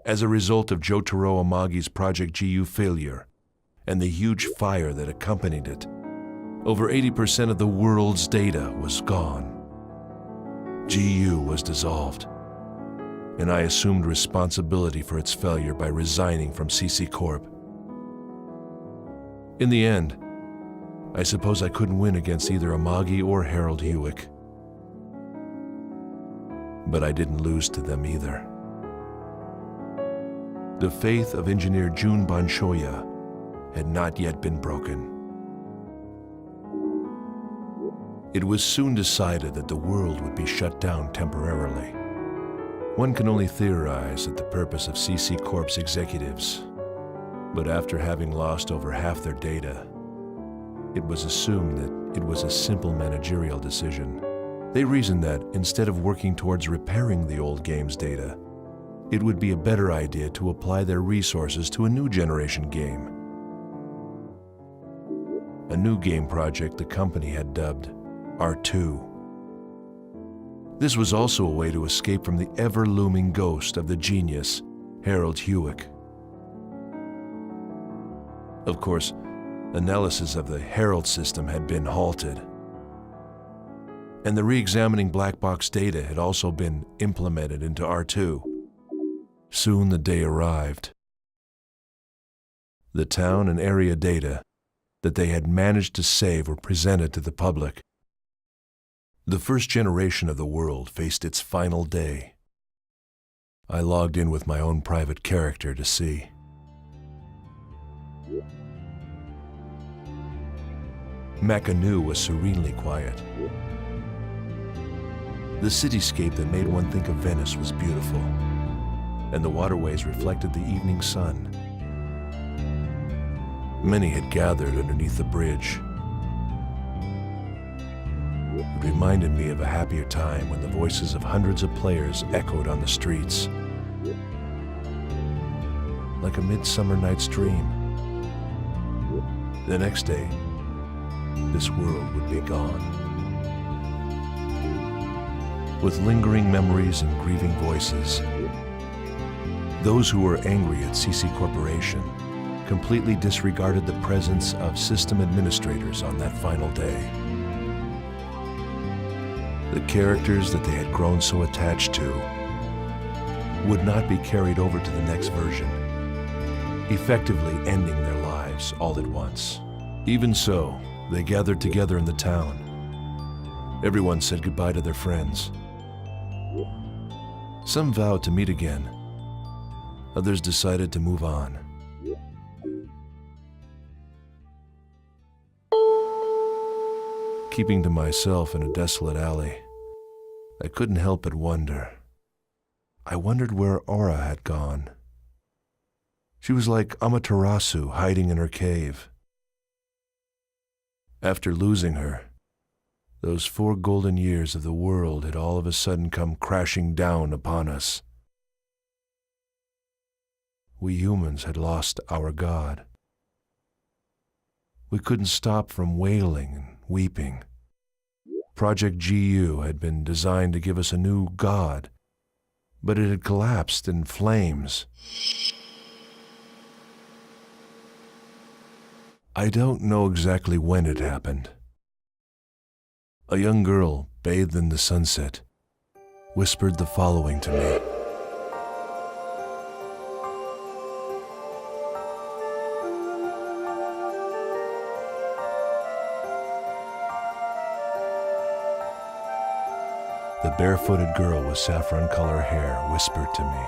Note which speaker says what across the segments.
Speaker 1: as a result of Jotaro Amagi's Project G.U failure and the huge fire that accompanied it, over 80% of the world's data was gone. G.U was dissolved, and I assumed responsibility for its failure by resigning from CC Corp. In the end, I suppose I couldn't win against either Amagi or Harold Hewick. But I didn't lose to them either. The faith of engineer Jun Banshoya had not yet been broken. It was soon decided that the world would be shut down temporarily. One can only theorize at the purpose of CC Corp's executives, but after having lost over half their data, it was assumed that it was a simple managerial decision. They reasoned that instead of working towards repairing the old game's data, it would be a better idea to apply their resources to a new generation game. A new game project the company had dubbed R2. This was also a way to escape from the ever-looming ghost of the genius, Harold Hewick. Of course, analysis of the Herald system had been halted, and the re-examining black box data had also been implemented into R2. Soon the day arrived. The town and area data that they had managed to save were presented to the public. The first generation of the world faced its final day. I logged in with my own private character to see. Makanu was serenely quiet. The cityscape that made one think of Venice was beautiful, and the waterways reflected the evening sun. Many had gathered underneath the bridge. It reminded me of a happier time when the voices of hundreds of players echoed on the streets. Like a midsummer night's dream. The next day, this world would be gone. With lingering memories and grieving voices, those who were angry at CC Corporation completely disregarded the presence of system administrators on that final day. The characters that they had grown so attached to would not be carried over to the next version, effectively ending their lives all at once. Even so, they gathered together in the town. Everyone said goodbye to their friends. Some vowed to meet again. Others decided to move on. Keeping to myself in a desolate alley, I couldn't help but wonder. I wondered where Aura had gone. She was like Amaterasu hiding in her cave. After losing her, those 4 golden years of the world had all of a sudden come crashing down upon us. We humans had lost our God. We couldn't stop from wailing and weeping. Project G.U had been designed to give us a new God, but it had collapsed in flames. I don't know exactly when it happened. A young girl, bathed in the sunset, whispered the following to me. The barefooted girl with saffron-colored hair whispered to me.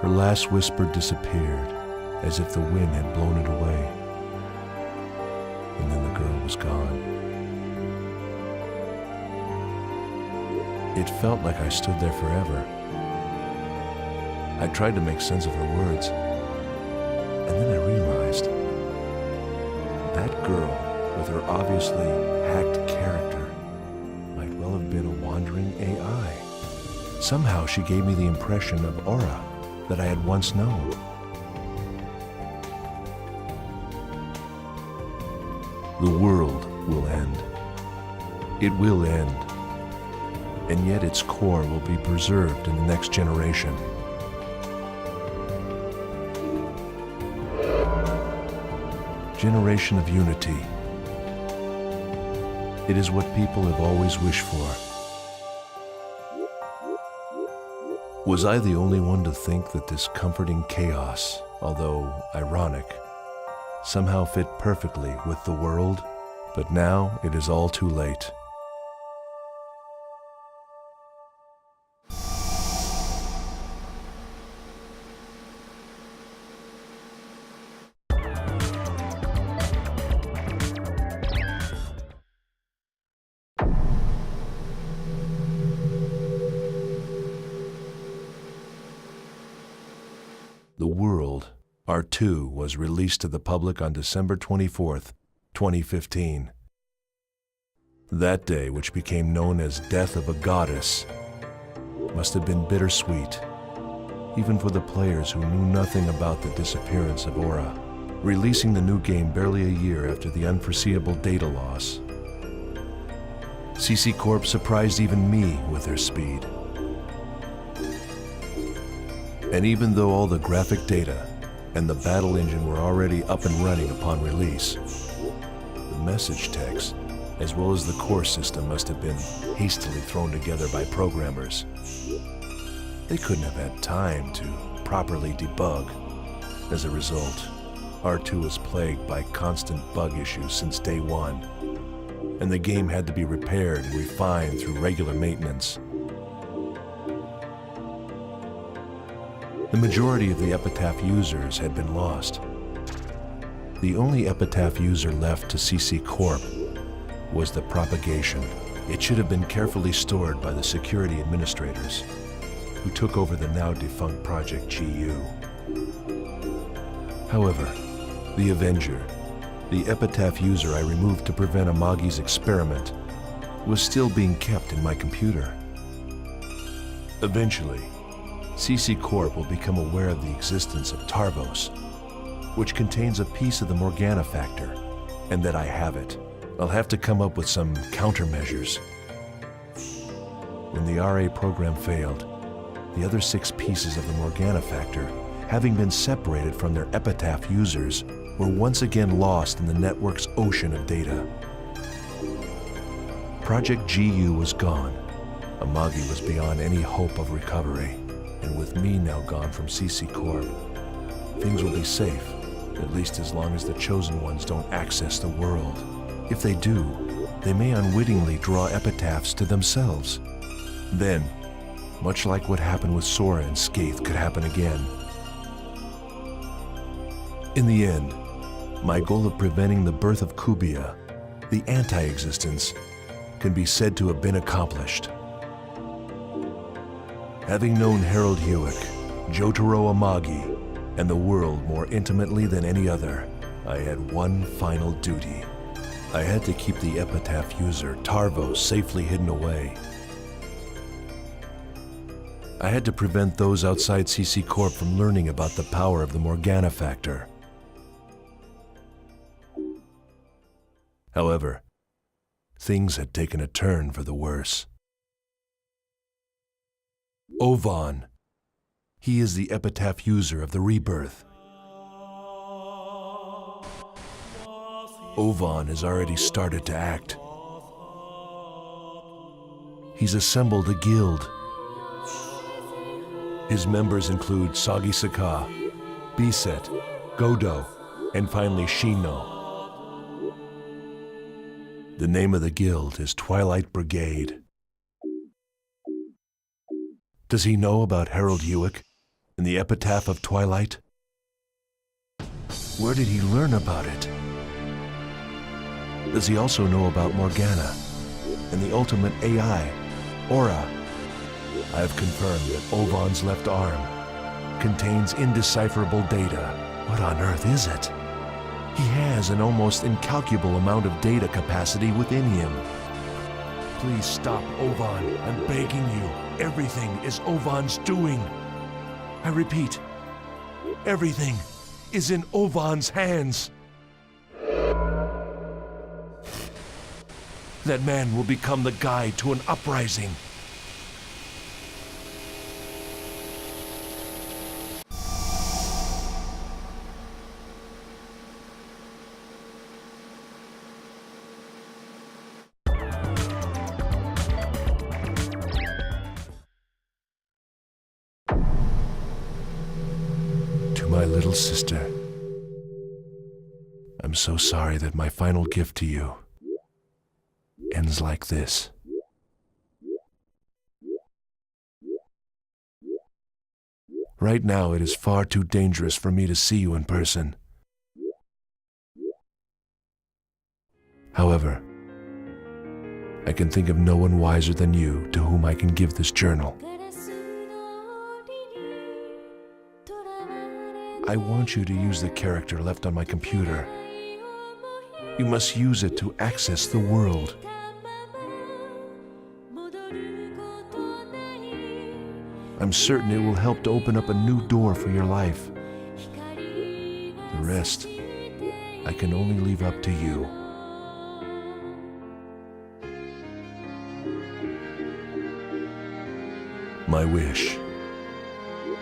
Speaker 1: Her last whisper disappeared, as if the wind had blown it away. And then the girl was gone. It felt like I stood there forever. I tried to make sense of her words, and then I realized that girl, with her obviously hacked character, might well have been a wandering AI. Somehow she gave me the impression of Aura that I had once known. The world will end. It will end. And yet its core will be preserved in the next generation. Generation of unity. It is what people have always wished for. Was I the only one to think that this comforting chaos, although ironic, somehow fit perfectly with the world? But now it is all too late. The World, R2, was released to the public on December 24th, 2015. That day, which became known as Death of a Goddess, must have been bittersweet, even for the players who knew nothing about the disappearance of Aura, releasing the new game barely a year after the unforeseeable data loss. CC Corp surprised even me with their speed. And even though all the graphic data and the battle engine were already up and running upon release, the message text, as well as the core system, must have been hastily thrown together by programmers. They couldn't have had time to properly debug. As a result, R2 was plagued by constant bug issues since day one, and the game had to be repaired and refined through regular maintenance. The majority of the Epitaph users had been lost. The only Epitaph user left to CC Corp was the propagation. It should have been carefully stored by the security administrators who took over the now defunct Project G.U. However, the Avenger, the Epitaph user I removed to prevent Amagi's experiment, was still being kept in my computer. Eventually, CC Corp will become aware of the existence of Tarvos, which contains a piece of the Morgana factor, and that I have it. I'll have to come up with some countermeasures. When the RA program failed, the other 6 pieces of the Morgana factor, having been separated from their Epitaph users, were once again lost in the network's ocean of data. Project G.U was gone. Amagi was beyond any hope of recovery. And with me now gone from CC Corp, things will be safe, at least as long as the Chosen Ones don't access the world. If they do, they may unwittingly draw epitaphs to themselves. Then, much like what happened with Sora and Skaith could happen again. In the end, my goal of preventing the birth of Kubia, the anti-existence, can be said to have been accomplished. Having known Harold Hewick, Jotaro Amagi, and the world more intimately than any other, I had one final duty. I had to keep the Epitaph user, Tarvos, safely hidden away. I had to prevent those outside CC Corp from learning about the power of the Morgana factor. However, things had taken a turn for the worse. Ovan. He is the Epitaph user of the Rebirth. Ovan has already started to act. He's assembled a guild. His members include Sagisaka, Biset, Godo, and finally Shino. The name of the guild is Twilight Brigade. Does he know about Harold Hewick and the Epitaph of Twilight? Where did he learn about it? Does he also know about Morgana and the ultimate AI, Aura? I have confirmed that Ovan's left arm contains indecipherable data. What on earth is it? He has an almost incalculable amount of data capacity within him. Please stop, Ovan. I'm begging you. Everything is Ovan's doing. I repeat, everything is in Ovan's hands. That man will become the guide to an uprising. To my little sister, I'm so sorry that my final gift to you ends like this. Right now, it is far too dangerous for me to see you in person. However, I can think of no one wiser than you to whom I can give this journal. I want you to use the character left on my computer. You must use it to access the world. I'm certain it will help to open up a new door for your life. The rest, I can only leave up to you. My wish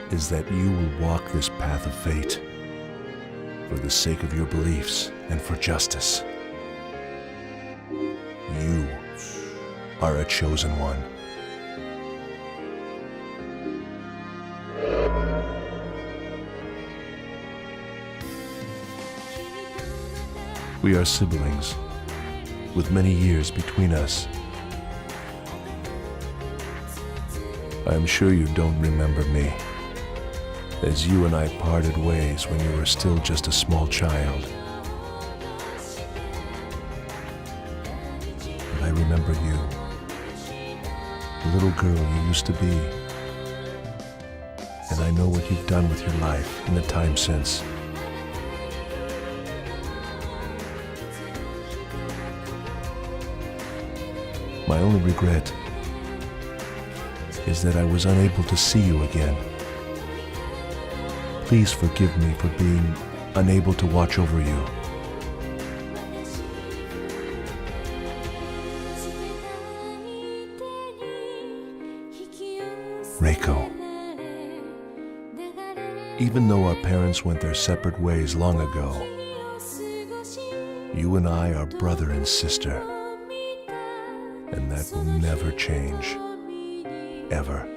Speaker 1: is that you will walk this path of fate for the sake of your beliefs and for justice. You are a chosen one. We are siblings, with many years between us. I am sure you don't remember me, as you and I parted ways when you were still just a small child. But I remember you, the little girl you used to be. And I know what you've done with your life in the time since. My only regret is that I was unable to see you again. Please forgive me for being unable to watch over you. Recode. Even though our parents went their separate ways long ago, you and I are brother and sister, and that will never change, ever.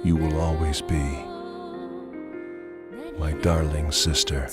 Speaker 1: You will always be my darling sister.